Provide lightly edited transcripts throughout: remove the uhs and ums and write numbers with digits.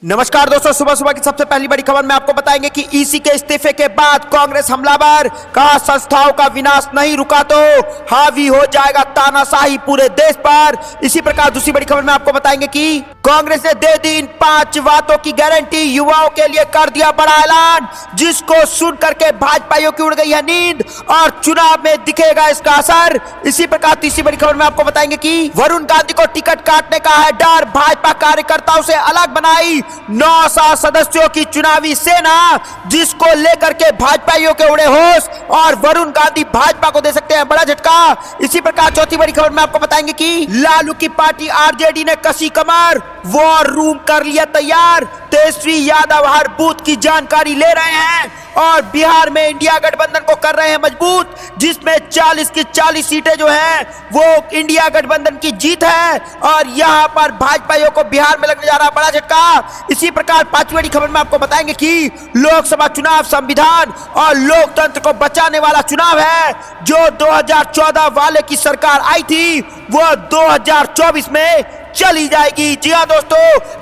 नमस्कार दोस्तों, सुबह सुबह की सबसे पहली बड़ी खबर में आपको बताएंगे कि ईसी के इस्तीफे के बाद कांग्रेस हमलावर, कहा संस्थाओं का विनाश नहीं रुका तो हावी हो जाएगा तानाशाही पूरे देश पर। इसी प्रकार दूसरी बड़ी खबर में आपको बताएंगे कि कांग्रेस ने दे दी इन 5 बातों की गारंटी, युवाओं के लिए कर दिया बड़ा ऐलान, जिसको सुन करके भाजपाइयों की उड़ गई है नींद और चुनाव में दिखेगा इसका असर। इसी प्रकार तीसरी बड़ी खबर में आपको बताएंगे कि वरुण गांधी को टिकट काटने का है डर, भाजपा कार्यकर्ताओं से अलग बनाई 9 सदस्यों की चुनावी सेना, जिसको लेकर के भाजपाइयों के उड़े होश और वरुण गांधी भाजपा को दे सकते हैं बड़ा झटका। इसी प्रकार चौथी बड़ी खबर में आपको बताएंगे कि लालू की पार्टी आरजेडी ने कसी कमर, वॉर रूम कर लिया तैयार, तेजस्वी यादव हर बूथ की जानकारी ले रहे हैं और बिहार में इंडिया गठबंधन को कर रहे हैं मजबूत, जिसमें 40 की 40 सीटें जो हैं वो इंडिया गठबंधन की जीत है और यहां पर भाजपाइयों को बिहार में लगने जा रहा बड़ा झटका। इसी प्रकार पांचवी बड़ी खबर में आपको बताएंगे कि लोकसभा चुनाव संविधान और लोकतंत्र को बचाने वाला चुनाव है। जो 2014 वाले की सरकार आई थी वो 2024 में चली जाएगी। जी हाँ दोस्तों,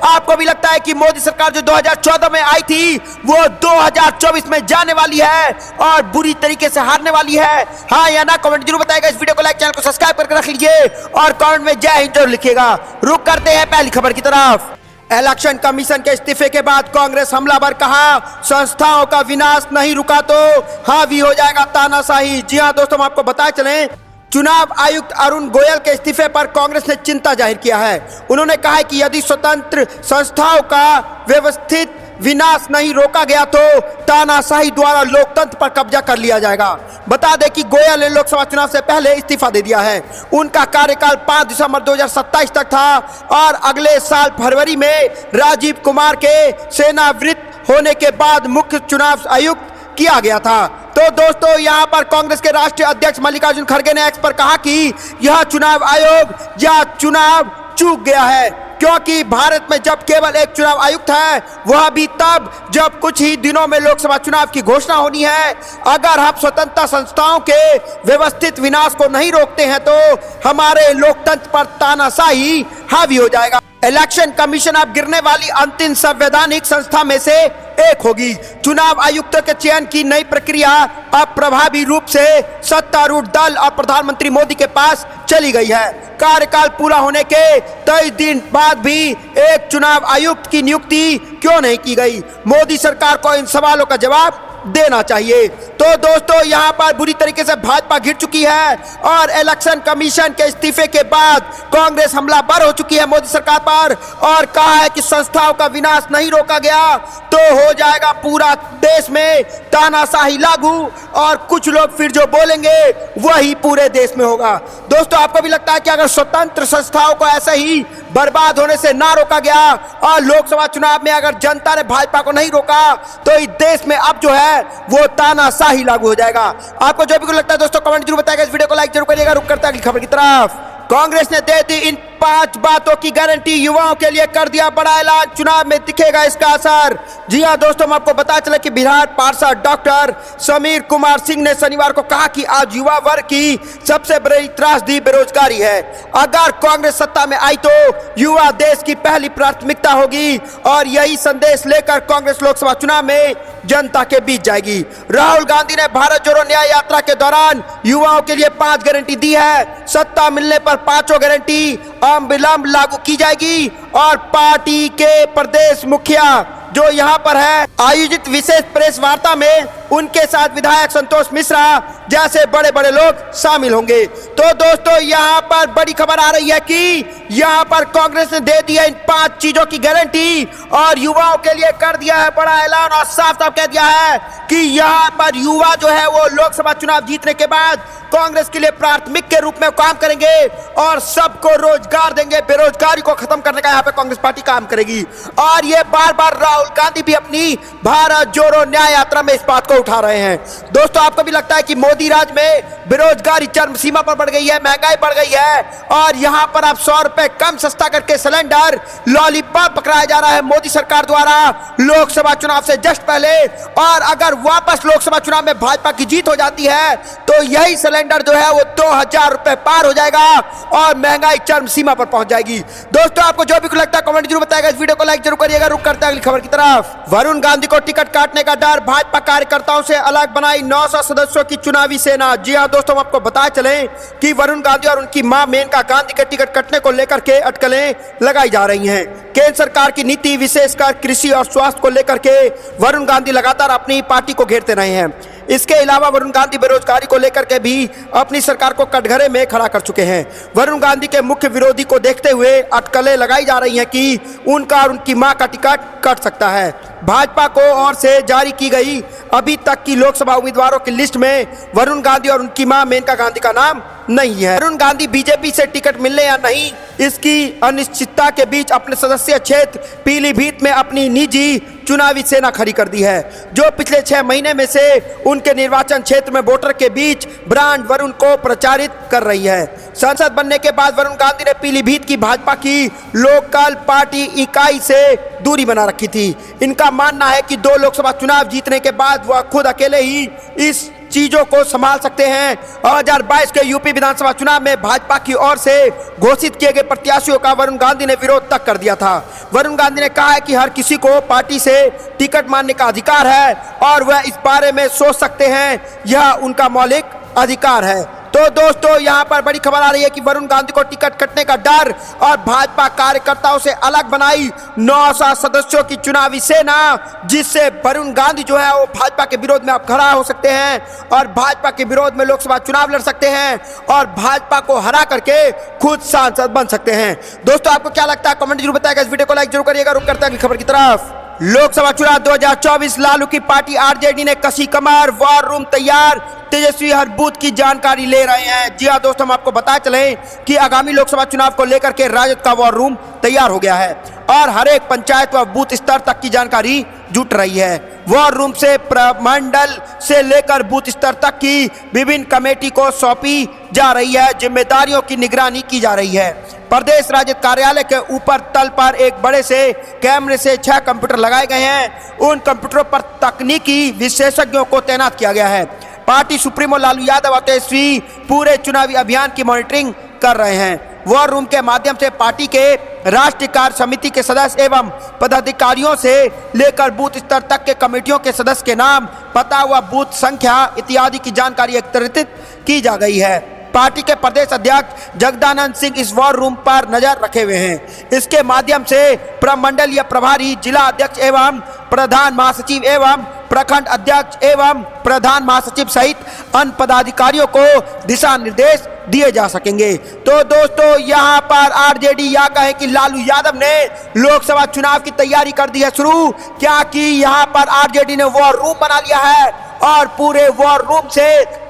आपको भी लगता है कि मोदी सरकार जो 2014 में आई थी वो 2024 में जाने वाली है और बुरी तरीके से हारने वाली है? हाँ या ना कमेंट जरूर बताएगा। इस वीडियो को लाइक, चैनल को सब्सक्राइब करके रख लीजिए और कमेंट में जय हिंद जरूर लिखिएगा। रुक करते हैं पहली खबर की तरफ। इलेक्शन कमीशन के इस्तीफे के बाद कांग्रेस हमलावर, कहा संस्थाओं का विनाश नहीं रुका तो हावी हो जाएगा तानाशाही। जी हाँ दोस्तों, हम आपको बताए चलें, चुनाव आयुक्त अरुण गोयल के इस्तीफे पर कांग्रेस ने चिंता जाहिर किया है। उन्होंने कहा है कि यदि स्वतंत्र संस्थाओं का व्यवस्थित विनाश नहीं रोका गया तो तानाशाही द्वारा लोकतंत्र पर कब्जा कर लिया जाएगा। बता दें कि गोयल ने लोकसभा चुनाव से पहले इस्तीफा दे दिया है। उनका कार्यकाल 5 दिसंबर 2027 तक था और अगले साल फरवरी में राजीव कुमार के सेवानिवृत्त होने के बाद मुख्य चुनाव आयुक्त किया गया था। तो दोस्तों, यहां पर कांग्रेस के राष्ट्रीय अध्यक्ष मल्लिकार्जुन खड़गे ने एक्स पर कहा कि यह चुनाव आयोग या चुनाव चूक गया है, क्योंकि भारत में जब केवल एक चुनाव आयुक्त है वह भी तब जब कुछ ही दिनों में लोकसभा चुनाव की घोषणा होनी है। अगर हम स्वतंत्रता संस्थाओं के व्यवस्थित विनाश को नहीं रोकते हैं तो हमारे लोकतंत्र पर तानाशाही हावी हो जाएगा। इलेक्शन कमीशन अब गिरने वाली अंतिम संवैधानिक संस्था में से एक होगी। चुनाव आयुक्तों के चयन की नई प्रक्रिया अब प्रभावी रूप से सत्तारूढ़ दल और प्रधानमंत्री मोदी के पास चली गई है। कार्यकाल पूरा होने के 23 दिन बाद भी एक चुनाव आयुक्त की नियुक्ति क्यों नहीं की गई? मोदी सरकार को इन सवालों का जवाब देना चाहिए। तो दोस्तों, यहां पर बुरी तरीके से भाजपा घिर चुकी है और इलेक्शन कमीशन के इस्तीफे के बाद कांग्रेस हमलावर हो चुकी है मोदी सरकार पर और कहा है कि संस्थाओं का विनाश नहीं रोका गया तो हो जाएगा पूरा देश में तानाशाही लागू और कुछ लोग फिर जो बोलेंगे वही पूरे देश में होगा। दोस्तों, आपको भी लगता है कि अगर स्वतंत्र संस्थाओं को ऐसे ही बर्बाद होने से ना रोका गया और लोकसभा चुनाव में अगर जनता ने भाजपा को नहीं रोका तो इस देश में अब जो है वो तानाशाही लागू हो जाएगा? आपको जो भी लगता है दोस्तों कमेंट जरूर बताइएगा। इस वीडियो को लाइक जरूर करिएगा। रुक करता है अगली खबर की तरफ। कांग्रेस ने दे दी इन 5 बातों की गारंटी, युवाओं के लिए कर दिया बड़ा ऐलान, चुनाव में दिखेगा इसका असर। जी हां दोस्तों, हम आपको बता चले कि बिहार पार्षद डॉक्टर समीर कुमार सिंह ने शनिवार को कहा कि आज युवा वर्ग की सबसे बड़ी त्रासदी बेरोजगारी है। अगर कांग्रेस सत्ता में आई तो युवा देश की पहली प्राथमिकता होगी और यही संदेश लेकर कांग्रेस लोकसभा चुनाव में जनता के बीच जाएगी। राहुल गांधी ने भारत जोड़ो न्याय यात्रा के दौरान युवाओं के लिए 5 गारंटी दी है। सत्ता मिलने पर 5 गारंटी अविलंब लागू की जाएगी और पार्टी के प्रदेश मुखिया जो यहाँ पर है आयोजित विशेष प्रेस वार्ता में उनके साथ विधायक संतोष मिश्रा जैसे बड़े बड़े लोग शामिल होंगे। तो दोस्तों, यहाँ पर बड़ी खबर आ रही है कि यहाँ पर कांग्रेस ने दे दिया इन 5 चीजों की गारंटी और युवाओं के लिए कर दिया है बड़ा ऐलान और साफ साफ कह दिया है कि यहाँ पर युवा जो है वो लोकसभा चुनाव जीतने के बाद कांग्रेस के लिए प्राथमिक के रूप में काम करेंगे और सबको रोजगार देंगे। बेरोजगारी को खत्म करने का यहाँ पे कांग्रेस पार्टी काम करेगी और ये बार बार राहुल गांधी भी अपनी भारत जोड़ो न्याय यात्रा में इस बात को को उठा रहे हैं। दोस्तों, आपको भी लगता है कि मोदी राज में बेरोजगारी चरम सीमा पर बढ़ गई है, महंगाई बढ़ गई है और यहां पर अब 100 रुपए कम सस्ता करके सिलेंडर लॉलीपॉप पकड़ाया जा रहा है मोदी सरकार द्वारा लोकसभा चुनाव से जस्ट पहले। और अगर वापस लोकसभा चुनाव में भाजपा की जीत हो जाती है तो यही सिलेंडर जो है वो 2000 रुपए पार हो जाएगा और महंगाई चरम सीमा पर पहुंच जाएगी। दोस्तों, आपको जो भी लगता है कमेंट जरूर बताएगा। इस वीडियो को लाइक जरूर करिएगा। रुक करते हैं अगली खबर की तरफ। वरुण गांधी को टिकट काटने का डर, भाजपा कार्यकर्ताओं से अलग बनाई 900 सदस्यों की चुनावी सेना। जी हां दोस्तों, हम आपको बता चलें कि वरुण गांधी और उनकी मां मेनका गांधी के टिकट कटने को लेकर के अटकलें लगाई जा रही हैं। केंद्र सरकार की नीति विशेषकर कृषि और स्वास्थ्य को लेकर के वरुण गांधी लगातार अपनी पार्टी को घेरते रहे हैं। इसके अलावा वरुण गांधी बेरोजगारी को लेकर के भी अपनी सरकार को कटघरे में खड़ा कर चुके हैं। वरुण गांधी के मुख्य विरोधी को देखते हुए अटकलें लगाई जा रही हैं कि उनका और उनकी मां का टिकट कट सकता है। भाजपा को ओर से जारी की गई अभी तक की लोकसभा उम्मीदवारों की लिस्ट में वरुण गांधी और उनकी मां मेनका गांधी का नाम नहीं है। वरुण गांधी बीजेपी से टिकट मिलने या नहीं इसकी अनिश्चितता के बीच अपने सदस्यीय क्षेत्र पीलीभीत में अपनी निजी चुनावी सेना खड़ी कर दी है, जो पिछले 6 महीने में से उनके निर्वाचन क्षेत्र में वोटर के बीच ब्रांड वरुण को प्रचारित कर रही है। सांसद बनने के बाद वरुण गांधी ने पीलीभीत की भाजपा की लोकल पार्टी इकाई से दूरी बना रखी थी। इनका मानना है कि 2 लोकसभा चुनाव जीतने के बाद वह खुद अकेले ही इस चीजों को संभाल सकते हैं। 2022 के यूपी विधानसभा चुनाव में भाजपा की ओर से घोषित किए गए प्रत्याशियों का वरुण गांधी ने विरोध तक कर दिया था। वरुण गांधी ने कहा है कि हर किसी को पार्टी से टिकट मांगने का अधिकार है और वह इस बारे में सोच सकते हैं, यह उनका मौलिक अधिकार है। तो दोस्तों, यहां पर बड़ी खबर आ रही है कि वरुण गांधी को टिकट कटने का डर और भाजपा कार्यकर्ताओं से अलग बनाई 900 सदस्यों की चुनावी सेना, जिससे वरुण गांधी जो है वो भाजपा के विरोध में अब खड़ा हो सकते हैं और भाजपा के विरोध में लोकसभा चुनाव लड़ सकते हैं और भाजपा को हरा करके खुद सांसद बन सकते हैं। दोस्तों, आपको क्या लगता है कमेंट जरूर बताएगा। इस वीडियो को लाइक जरूर करिएगा। रुक करते हैं अगली खबर की तरफ। लोकसभा चुनाव 2024 लालू की पार्टी आरजेडी ने कसी कमर, वॉर रूम तैयार, तेजस्वी हर बूथ की जानकारी ले रहे हैं। जी हां दोस्तों, हम आपको बता चलें कि आगामी लोकसभा चुनाव को लेकर के राजद का वॉर रूम तैयार हो गया है और हर एक पंचायत व बूथ स्तर तक की जानकारी जुट रही है। वॉर रूम से प्रमंडल से लेकर बूथ स्तर तक की विभिन्न कमेटी को सौंपी जा रही है। जिम्मेदारियों की निगरानी की जा रही है। प्रदेश राजद कार्यालय के ऊपर तल पर एक बड़े से कैमरे से 6 कंप्यूटर लगाए गए हैं। उन कंप्यूटरों पर तकनीकी विशेषज्ञों को तैनात किया गया है। पार्टी सुप्रीमो लालू यादव और तेजस्वी पूरे चुनावी अभियान की मॉनिटरिंग कर रहे हैं। वॉर रूम के माध्यम से पार्टी के राष्ट्रीय कार्य समिति के सदस्य एवं पदाधिकारियों से लेकर बूथ स्तर तक के कमेटियों के सदस्य के नाम, पता व बूथ संख्या इत्यादि की जानकारी एकत्रित की जा गई है। पार्टी के प्रदेश अध्यक्ष जगदानंद सिंह इस वॉर रूम पर नजर रखे हुए हैं। इसके माध्यम से प्रमंडलीय प्रभारी, जिला अध्यक्ष एवं प्रधान महासचिव एवं प्रखंड अध्यक्ष एवं प्रधान महासचिव सहित अन्य पदाधिकारियों को दिशा निर्देश दिए जा सकेंगे। तो दोस्तों, यहां पर आरजेडी या कहे कि लालू यादव ने लोकसभा चुनाव की तैयारी कर दी है शुरू, क्या कि यहां पर आरजेडी ने वॉर रूम बना लिया है और पूरे वॉर रूम से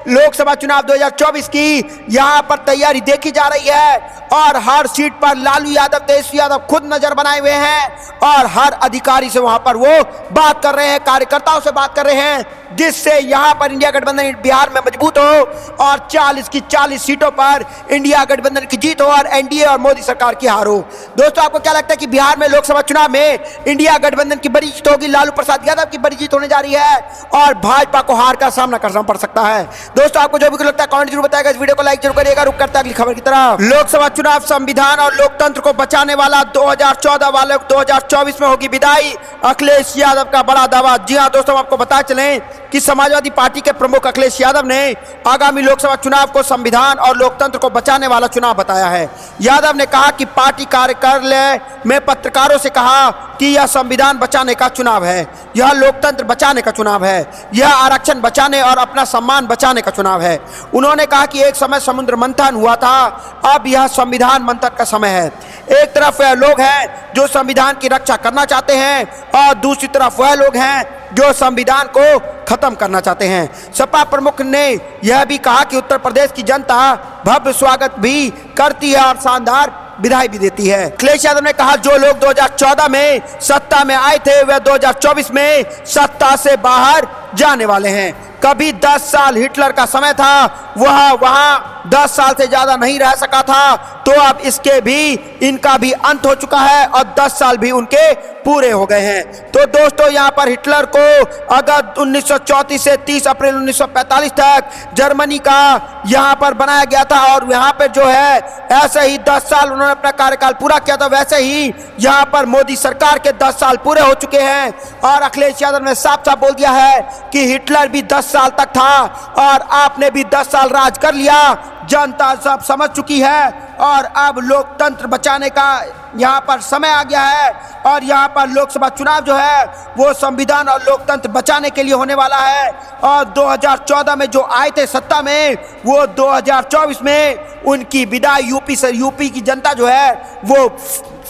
लोकसभा चुनाव 2024 की यहां पर तैयारी देखी जा रही है और हर सीट पर लालू यादव, तेजस्वी यादव खुद नजर बनाए हुए हैं और हर अधिकारी से वहां पर वो बात कर रहे हैं, कार्यकर्ताओं से बात कर रहे हैं, जिससे यहां पर इंडिया गठबंधन बिहार में मजबूत हो और 40 की 40 सीटों पर इंडिया गठबंधन की जीत हो और एनडीए और मोदी सरकार की हार हो। दोस्तों, आपको क्या लगता है कि बिहार में लोकसभा चुनाव में इंडिया गठबंधन की बड़ी जीत होगी, लालू प्रसाद यादव की बड़ी जीत होने जा रही है और भाजपा को हार का सामना करना पड़ सकता है? दोस्तों, आपको जो भी लगता है कमेंट जरूर बताएगा। इस वीडियो को लाइक जरूर करिएगा। रुक करते हैं अगली खबर की तरफ। लोकसभा चुनाव संविधान और लोकतंत्र को बचाने वाला 2014 वाले 2024 में होगी विदाई, अखिलेश यादव का बड़ा दावा। जी हां दोस्तों, हम आपको बता चलें कि समाजवादी पार्टी के प्रमुख अखिलेश यादव ने आगामी लोकसभा चुनाव को संविधान और लोकतंत्र को बचाने वाला चुनाव बताया है। यादव ने कहा कि पार्टी कार्यालय में पत्रकारों से कहा कि यह संविधान बचाने का चुनाव है, यह लोकतंत्र बचाने का चुनाव है, यह आरक्षण बचाने और अपना सम्मान बचाने का चुनाव है। उन्होंने कहा कि एक समय समुद्र मंथन हुआ था, अब यह संविधान मंथन का समय है। एक तरफ वह लोग हैं जो संविधान की रक्षा करना चाहते हैं और दूसरी तरफ वह लोग हैं जो संविधान को खत्म करना चाहते हैं। सपा प्रमुख ने यह भी कहा कि उत्तर प्रदेश की जनता भव्य स्वागत भी करती है और शानदार विदाई भी देती है। अखिलेश यादव ने कहा जो लोग 2014 में सत्ता में आए थे वह 2024 में सत्ता से बाहर जाने वाले हैं। कभी 10 साल हिटलर का समय था, वह वहां 10 साल से ज्यादा नहीं रह सका था, तो अब इनका भी अंत हो चुका है और 10 साल भी उनके पूरे हो गए हैं। तो दोस्तों, यहाँ पर हिटलर को अगस्त 1934 से 30 अप्रैल 1945 तक जर्मनी का यहाँ पर बनाया गया था और यहाँ पर जो है ऐसे ही 10 साल उन्होंने अपना कार्यकाल पूरा किया था। वैसे ही यहाँ पर मोदी सरकार के 10 साल पूरे हो चुके हैं और अखिलेश यादव ने साफ साफ बोल दिया है कि हिटलर भी 10 साल तक था और आपने भी 10 साल राज कर लिया। जनता सब समझ चुकी है और अब लोकतंत्र बचाने का यहाँ पर समय आ गया है और यहाँ पर लोकसभा चुनाव जो है वो संविधान और लोकतंत्र बचाने के लिए होने वाला है। और 2014 में जो आए थे सत्ता में, वो 2024 में उनकी विदाई यूपी की जनता जो है वो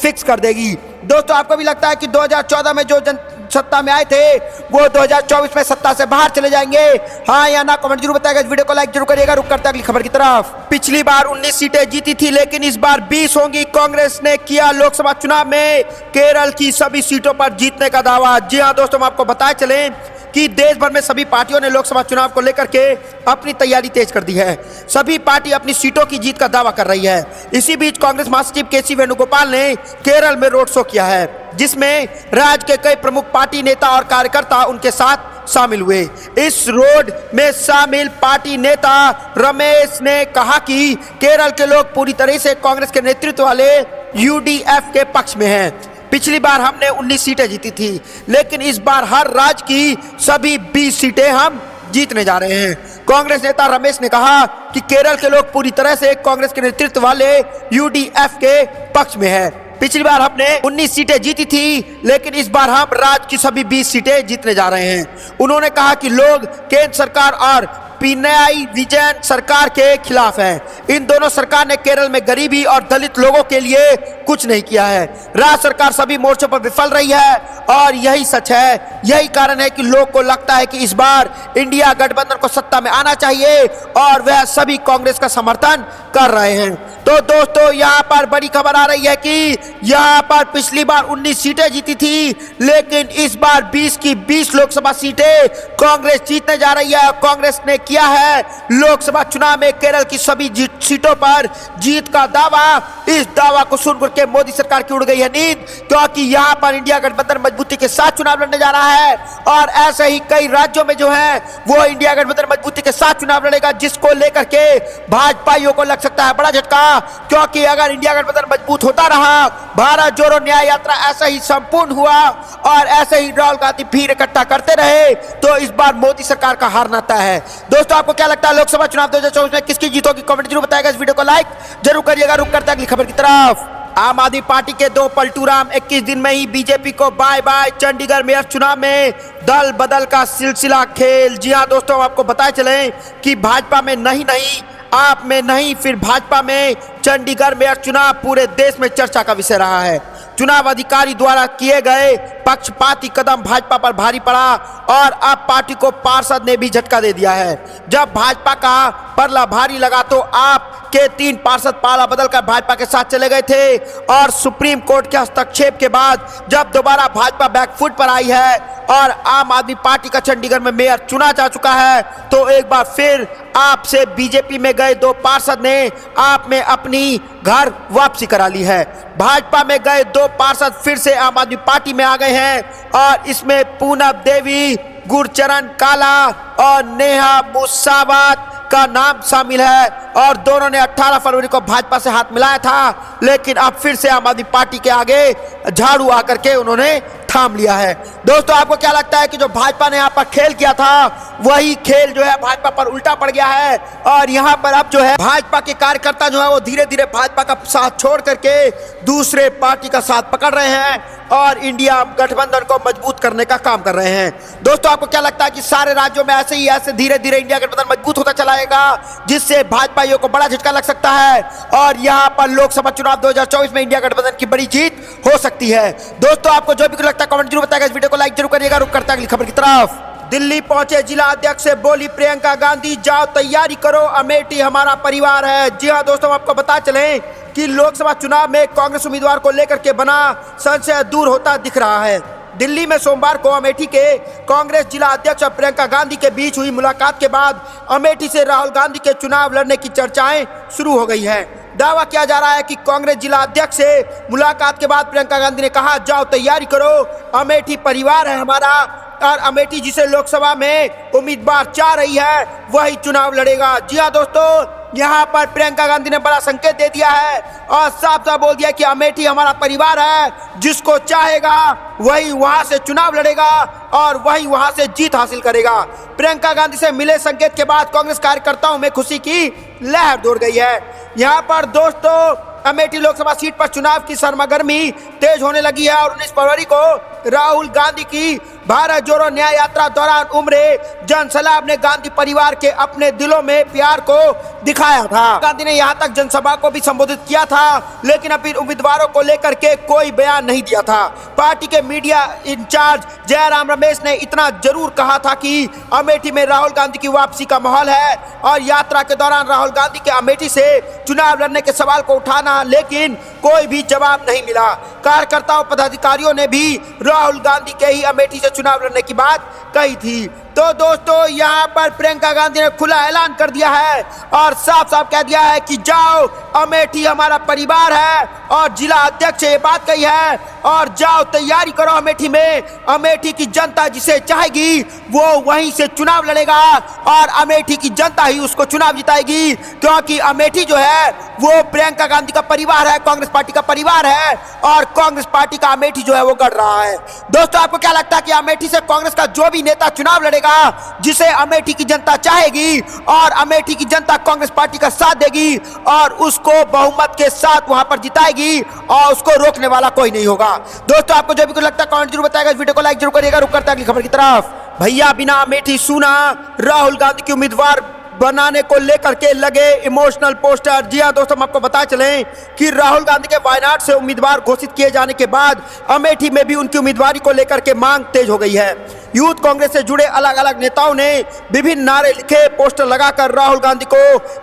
फिक्स कर देगी। दोस्तों, आपको भी लगता है कि 2014 में जो सत्ता में आए थे वो 2024 में सत्ता से बाहर चले जाएंगे? हाँ या ना कमेंट जरूर बताइएगा। इस वीडियो को लाइक जरूर करिएगा। रुक करते अगली खबर की तरफ। पिछली बार 19 सीटें जीती थी, लेकिन इस बार 20 होंगी। कांग्रेस ने किया लोकसभा चुनाव में केरल की सभी सीटों पर जीतने का दावा। जी हाँ दोस्तों, हम आपको बताए चलें कि देश भर में सभी पार्टियों ने लोकसभा चुनाव को लेकर के अपनी तैयारी तेज कर दी है। सभी पार्टी अपनी सीटों की जीत का दावा कर रही है। इसी बीच कांग्रेस महासचिव केसी वेणुगोपाल ने केरल में रोड शो किया है, जिसमें राज्य के कई प्रमुख पार्टी नेता और कार्यकर्ता उनके साथ शामिल हुए। इस रोड में शामिल पार्टी नेता रमेश ने कहा कि केरल के लोग पूरी तरह से कांग्रेस के नेतृत्व वाले यूडीएफ के पक्ष में हैं। पिछली बार हमने 19 सीटें जीती थी, लेकिन इस बार हर राज्य की सभी 20 सीटें हम जीतने जा रहे हैं। कांग्रेस नेता रमेश ने कहा कि केरल के लोग पूरी तरह से कांग्रेस के नेतृत्व वाले यूडीएफ के पक्ष में है। पिछली बार हमने 19 सीटें जीती थी, लेकिन इस बार हम राज्य की सभी 20 सीटें जीतने जा रहे हैं। उन्होंने कहा कि लोग केंद्र सरकार और पिनाई विजयन सरकार के खिलाफ है। इन दोनों सरकार ने केरल में गरीबी और दलित लोगों के लिए कुछ नहीं किया है। राज्य सरकार सभी मोर्चों पर विफल रही है और यही सच है। यही कारण है कि लोग को लगता है कि इस बार इंडिया गठबंधन को सत्ता में आना चाहिए और वह सभी कांग्रेस का समर्थन कर रहे हैं। तो दोस्तों, यहाँ पर बड़ी खबर आ रही है कि यहाँ पर पिछली बार 19 सीटें जीती थी, लेकिन इस बार 20 की 20 लोकसभा सीटें कांग्रेस जीतने जा रही है। कांग्रेस ने किया है लोकसभा चुनाव में केरल की सभी सीटों पर जीत का दावा। इस दावा को सुनकर के मोदी सरकार की उड़ गई है नींद, क्योंकि यहाँ पर इंडिया गठबंधन मजबूती के साथ चुनाव लड़ने जा रहा है और ऐसे ही कई राज्यों में जो है वो इंडिया गठबंधन मजबूती के साथ चुनाव लड़ेगा, जिसको लेकर के भाजपाइयों को लग सकता है बड़ा झटका। क्योंकि अगर इंडिया गठबंधन मजबूत होता रहा, भारत जोड़ो न्याय यात्रा ऐसा ही संपूर्ण हुआ और ऐसे ही राहुल गांधी भीड़ इकट्ठा करते रहे, तो इस बार मोदी सरकार का हार नाता है। दोस्तों, आपको क्या लगता है लोकसभा चुनाव 2024 में किसकी जीत होगी? कमेंट जरूर बताइएगा। इस वीडियो को लाइक जरूर करिएगा। रुक करते अगली खबर की तरफ। आम आदमी पार्टी के 2 पलटूराम 21 दिन में ही बीजेपी को बाय बाय। चंडीगढ़ मेयर चुनाव में दल बदल का सिलसिला खेल। जी हाँ दोस्तों, आपको बताए चलें कि भाजपा में नहीं आप में नहीं, फिर भाजपा में चंडीगढ़ मेयर चुनाव पूरे देश में चर्चा का विषय रहा है। चुनाव अधिकारी द्वारा किए गए पक्षपाती कदम भाजपा पर भारी पड़ा और अब पार्टी को पार्षद ने भी झटका दे दिया है। जब भाजपा का परला भारी लगा तो आप के 3 पार्षद पाला बदल कर भाजपा के साथ चले गए थे और सुप्रीम कोर्ट के हस्तक्षेप के बाद जब दोबारा भाजपा बैकफुट पर आई है और आम आदमी पार्टी का चंडीगढ़ में मेयर चुना जा चुका है, तो एक बार फिर आपसे बीजेपी में गए 2 पार्षद ने आप में अपनी घर वापसी करा ली है। भाजपा में गए 2 पार्षद फिर से आम आदमी पार्टी में आ गए हैं और इसमें पूनम देवी, गुरचरण काला और नेहा मुसावत का नाम शामिल है और दोनों ने 18 फरवरी को भाजपा से हाथ मिलाया था, लेकिन अब फिर से आम आदमी पार्टी के आगे झाड़ू आकर के उन्होंने थाम लिया है। दोस्तों, आपको क्या लगता है कि जो भाजपा ने यहाँ पर खेल किया था, वही खेल जो है भाजपा पर उल्टा पड़ गया है और यहाँ पर अब जो है भाजपा के कार्यकर्ता जो है वो धीरे धीरे भाजपा का साथ छोड़ करके दूसरे पार्टी का साथ पकड़ रहे हैं और इंडिया गठबंधन को मजबूत करने का काम कर रहे हैं। दोस्तों, आपको क्या लगता है कि सारे राज्यों में ऐसे धीरे धीरे इंडिया गठबंधन मजबूत होता चलाएगा, जिससे भाजपाइयों को बड़ा झटका लग सकता है और यहाँ पर लोकसभा चुनाव 2024 में इंडिया गठबंधन की बड़ी जीत हो सकती है? दोस्तों, आपको जो भी लगता है कमेंट जरूर बताइएगा। इस वीडियो को लाइक जरूर करिएगा। रुक करते अगली खबर की तरफ। दिल्ली पहुंचे जिला अध्यक्ष से बोली प्रियंका गांधी, जाओ तैयारी करो, अमेठी हमारा परिवार है। जी हां दोस्तों, आपको बता चलें कि लोकसभा चुनाव में कांग्रेस उम्मीदवार को लेकर के बना संशय दूर होता दिख रहा है। दिल्ली में सोमवार को अमेठी के कांग्रेस जिला अध्यक्ष और प्रियंका गांधी के बीच हुई मुलाकात के बाद अमेठी से राहुल गांधी के चुनाव लड़ने की चर्चाएं शुरू हो गई है। दावा किया जा रहा है कि कांग्रेस जिला अध्यक्ष से मुलाकात के बाद प्रियंका गांधी ने कहा, जाओ तैयारी करो, अमेठी परिवार है हमारा और अमेठी जिसे लोकसभा में उम्मीदवार चाह रही है वही चुनाव लड़ेगा। जी हाँ दोस्तों, यहाँ पर प्रियंका गांधी ने बड़ा संकेत दे दिया है और साफ साफ बोल दिया कि अमेठी हमारा परिवार है, जिसको चाहेगा वही वहां से चुनाव लड़ेगा और वही वहां से जीत हासिल करेगा। प्रियंका गांधी से मिले संकेत के बाद कांग्रेस कार्यकर्ताओं में खुशी की लहर दौड़ गई है। यहाँ पर दोस्तों अमेठी लोकसभा सीट पर चुनाव की सरगर्मी तेज होने लगी है और 19 फरवरी को राहुल गांधी की भारत जोड़ो न्याय यात्रा दौरान उमड़े जनसैलाब ने गांधी परिवार के अपने दिलों में प्यार को दिखाया था। गांधी ने यहां तक जनसभा को भी संबोधित किया था, लेकिन अभी उम्मीदवारों को लेकर के कोई बयान नहीं दिया था। पार्टी के मीडिया इंचार्ज जयराम रमेश ने इतना जरूर कहा था कि अमेठी में राहुल गांधी की वापसी का माहौल है और यात्रा के दौरान राहुल गांधी के अमेठी से चुनाव लड़ने के सवाल को उठाना, लेकिन कोई भी जवाब नहीं मिला। कार्यकर्ताओं पदाधिकारियों ने भी राहुल गांधी के ही अमेठी से चुनाव लड़ने की बात कही थी। तो दोस्तों यहाँ पर प्रियंका गांधी ने खुला ऐलान कर दिया है और साफ साफ कह दिया है कि जाओ, अमेठी हमारा परिवार है और जिला अध्यक्ष ये बात कही है और जाओ तैयारी करो, अमेठी में अमेठी की जनता जिसे चाहेगी वो वहीं से चुनाव लड़ेगा और अमेठी की जनता ही उसको चुनाव जिताएगी, क्योंकि अमेठी जो है वो प्रियंका गांधी का परिवार है, कांग्रेस पार्टी का परिवार है और कांग्रेस पार्टी का अमेठी जो है वो गढ़ रहा है। दोस्तों आपको क्या लगता है कि अमेठी से कांग्रेस का जो भी नेता चुनाव लड़ेगा जिसे अमेठी की जनता चाहेगी और अमेठी की जनता कांग्रेस पार्टी का साथ देगी और उसको बहुमत के साथ वहां पर जिताएगी और उसको रोकने वाला कोई नहीं होगा। दोस्तों आपको जो भी कुछ लगता है कमेंट जरूर बताएगा, इस वीडियो को लाइक जरूर करिएगा। रुक करते हैं अगली खबर की तरफ। भैया बिना अमेठी सुना, राहुल गांधी की उम्मीदवार बनाने को लेकर के लगे इमोशनल पोस्टर। जी हाँ दोस्तों, हम आपको बता चलें कि राहुल गांधी के वायनाड से उम्मीदवार घोषित किए जाने के बाद अमेठी में भी उनकी उम्मीदवारी को लेकर के मांग तेज हो गई है। यूथ कांग्रेस से जुड़े अलग अलग नेताओं ने विभिन्न नारे लिखे पोस्टर लगाकर राहुल गांधी को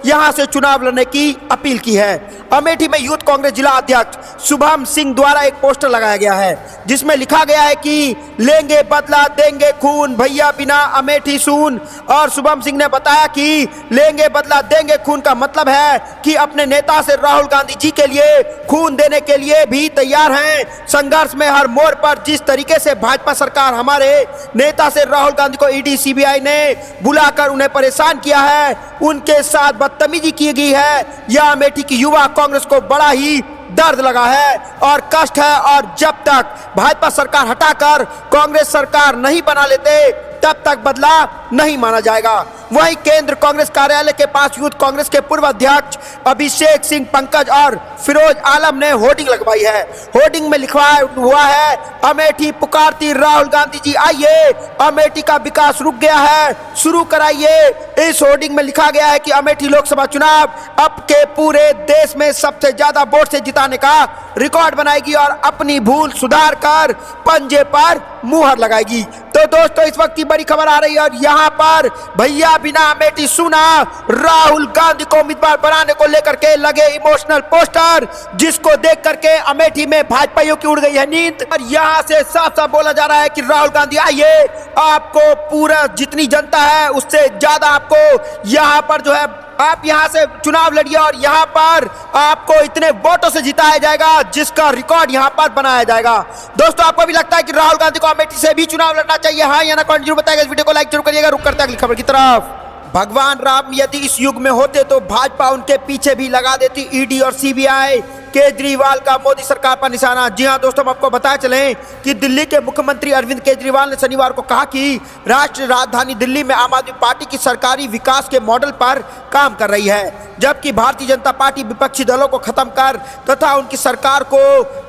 यहां से चुनाव लड़ने की अपील की है। अमेठी में यूथ कांग्रेस जिला अध्यक्ष शुभम सिंह द्वारा एक पोस्टर लगाया गया है जिसमें लिखा गया है कि लेंगे बदला देंगे खून, भैया बिना अमेठी सून। और शुभम सिंह ने बताया कि लेंगे बदला देंगे खून का मतलब है कि अपने नेता से राहुल गांधी जी के लिए खून देने के लिए भी तैयार हैं। संघर्ष में हर मोड़ पर जिस तरीके से भाजपा सरकार हमारे नेता से राहुल गांधी को ईडी सीबीआई ने बुलाकर उन्हें परेशान किया है, उनके साथ बदतमीजी की गई है, यह अमेठी की युवा कांग्रेस को बड़ा ही दर्द लगा है और कष्ट है और जब तक भाजपा सरकार हटाकर कांग्रेस सरकार नहीं बना लेते तब तक बदला नहीं माना जाएगा। वहीं केंद्र कांग्रेस कार्यालय के पास यूथ कांग्रेस के पूर्व अध्यक्ष अभिषेक सिंह पंकज और फिरोज आलम ने होर्डिंग लगवाई है। होर्डिंग में लिखा हुआ है, अमेठी पुकारती राहुल गांधी जी आइए, अमेठी का विकास रुक गया है, शुरू कराइए। इस होर्डिंग में लिखा गया है कि अमेठी लोकसभा चुनाव अब के पूरे देश में सबसे ज्यादा वोट से जिताने का रिकॉर्ड बनाएगी और अपनी भूल सुधार कर पंजे पर मुहर लगाएगी। तो दोस्तों इस वक्त की बड़ी खबर आ रही है और यहाँ पर भैया बिना अमेठी सुना, राहुल गांधी को उम्मीदवार बनाने को लेकर के लगे इमोशनल पोस्टर, जिसको देख करके अमेठी में भाजपाइयों की उड़ गई है नींद। और यहाँ से साफ साफ बोला जा रहा है कि राहुल गांधी आइए, आपको पूरा जितनी जनता है उससे ज्यादा आपको यहाँ पर जो है आप यहाँ से चुनाव लड़िए और यहाँ पर आपको इतने वोटों से जिताया जाएगा जिसका रिकॉर्ड यहाँ पर बनाया जाएगा। दोस्तों आपको भी लगता है कि राहुल गांधी को अमेठी से भी चुनाव लड़ना चाहिए? हाँ या ना कमेंट जरूर बताएगा, इस वीडियो को लाइक जरूर करिएगा। रुक करते हैं अगली खबर की तरफ। भगवान राम यदि इस युग में होते तो भाजपा उनके पीछे भी लगा देती ईडी और सीबीआई। केजरीवाल का मोदी सरकार पर निशाना। जी हां दोस्तों, हम आपको बताया चलें कि दिल्ली के मुख्यमंत्री अरविंद केजरीवाल ने शनिवार को कहा कि राष्ट्रीय राजधानी दिल्ली में आम आदमी पार्टी की सरकारी विकास के मॉडल पर काम कर रही है, जबकि भारतीय जनता पार्टी विपक्षी दलों को खत्म कर तथा उनकी सरकार को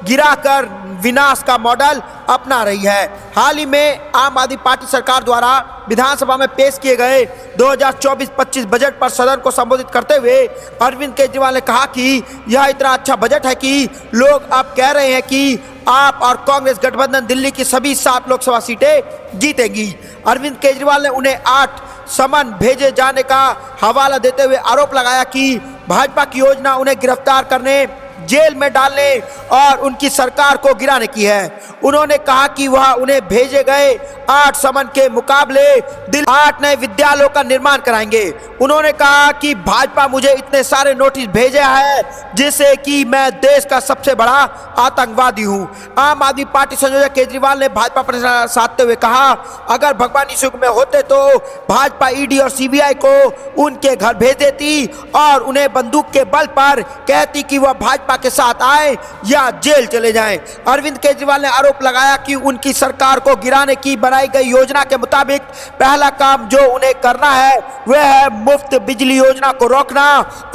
गिराकर विनाश का मॉडल अपना रही है। हाल ही में आम आदमी पार्टी सरकार द्वारा विधानसभा में पेश किए गए 2024-25 बजट पर सदन को संबोधित करते हुए अरविंद केजरीवाल ने कहा कि यह इतना अच्छा बजट है कि लोग अब कह रहे हैं कि आप और कांग्रेस गठबंधन दिल्ली की सभी 7 लोकसभा सीटें जीतेगी। अरविंद केजरीवाल ने उन्हें 8 समन भेजे जाने का हवाला देते हुए आरोप लगाया कि भाजपा की योजना उन्हें गिरफ्तार करने, जेल में डालने और उनकी सरकार को गिराने की है। उन्होंने कहा कि वह उन्हें भेजे गए 8 समन के मुकाबले 8 नए विद्यालयों का निर्माण कराएंगे। उन्होंने कहा कि भाजपा मुझे इतने सारे नोटिस भेजे हैं जिससे कि मैं देश का सबसे बड़ा आतंकवादी हूं। आम आदमी पार्टी संयोजक केजरीवाल ने भाजपा पर निशाना साधते हुए कहा, अगर भगवान यीशु में होते तो भाजपा ईडी और सीबीआई को उनके घर भेज देती और उन्हें बंदूक के बल पर कहती कि वह भाजपा के साथ आए या जेल चले जाएं। अरविंद केजरीवाल ने आरोप लगाया कि उनकी सरकार को गिराने की बनाई गई योजना के मुताबिक पहला काम जो उन्हें करना है वह है मुफ्त बिजली योजना को रोकना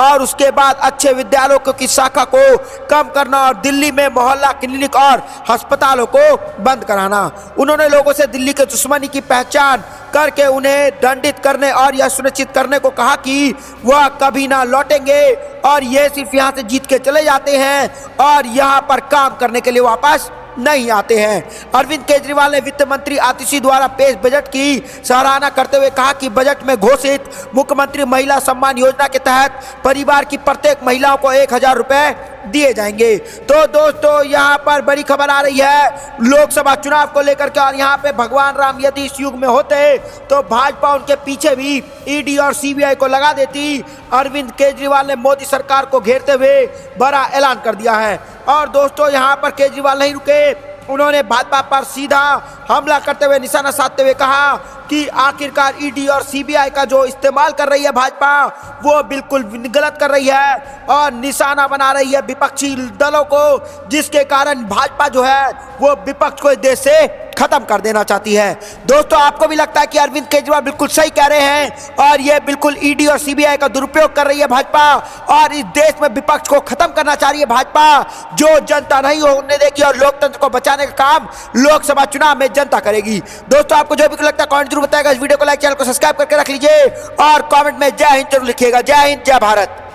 और उसके बाद अच्छे विद्यालयों की शाखा को कम करना और दिल्ली में मोहल्ला क्लिनिक और अस्पतालों को बंद कराना। उन्होंने लोगों से दिल्ली के दुश्मनी की पहचान करके उन्हें दंडित करने और यह सुनिश्चित करने को कहा कि वह कभी ना लौटेंगे और ये सिर्फ यहाँ से जीत के चले जाते हैं और यहाँ पर काम करने के लिए वापस नहीं आते हैं। अरविंद केजरीवाल ने वित्त मंत्री आतिशी द्वारा पेश बजट की सराहना करते हुए कहा कि बजट में घोषित मुख्यमंत्री महिला सम्मान योजना के तहत परिवार की प्रत्येक महिलाओं को 1000 रुपए दिए जाएंगे। तो दोस्तों यहाँ पर बड़ी खबर आ रही है लोकसभा चुनाव को लेकर के और यहाँ पे भगवान राम यदि इस युग में होते तो भाजपा उनके पीछे भी ईडी और सीबीआई को लगा देती। अरविंद केजरीवाल ने मोदी सरकार को घेरते हुए बड़ा ऐलान कर दिया है। और दोस्तों यहाँ पर केजरीवाल नहीं रुके, उन्होंने भाजपा पर सीधा हमला करते हुए निशाना साधते हुए कहा कि आखिरकार ईडी और सीबीआई का जो इस्तेमाल कर रही है भाजपा वो बिल्कुल गलत कर रही है और निशाना बना रही है विपक्षी दलों को, जिसके कारण भाजपा जो है वो विपक्ष को इस देश से खत्म कर देना चाहती है। दोस्तों आपको भी लगता है कि अरविंद केजरीवाल बिल्कुल सही कह रहे हैं और ये बिल्कुल ईडी और सीबीआई का दुरुपयोग कर रही है भाजपा और इस देश में विपक्ष को खत्म करना चाह रही है भाजपा, जो जनता नहीं होने देगी और लोकतंत्र को बचाने का काम लोकसभा चुनाव में जनता करेगी। दोस्तों आपको जो भी लगता है कमेंट जरूर बताएगा। इस वीडियो को लाइक, चैनल को सब्सक्राइब करके रख लीजिए और कमेंट में जय हिंद जरूर लिखिएगा। जय हिंद, जय भारत।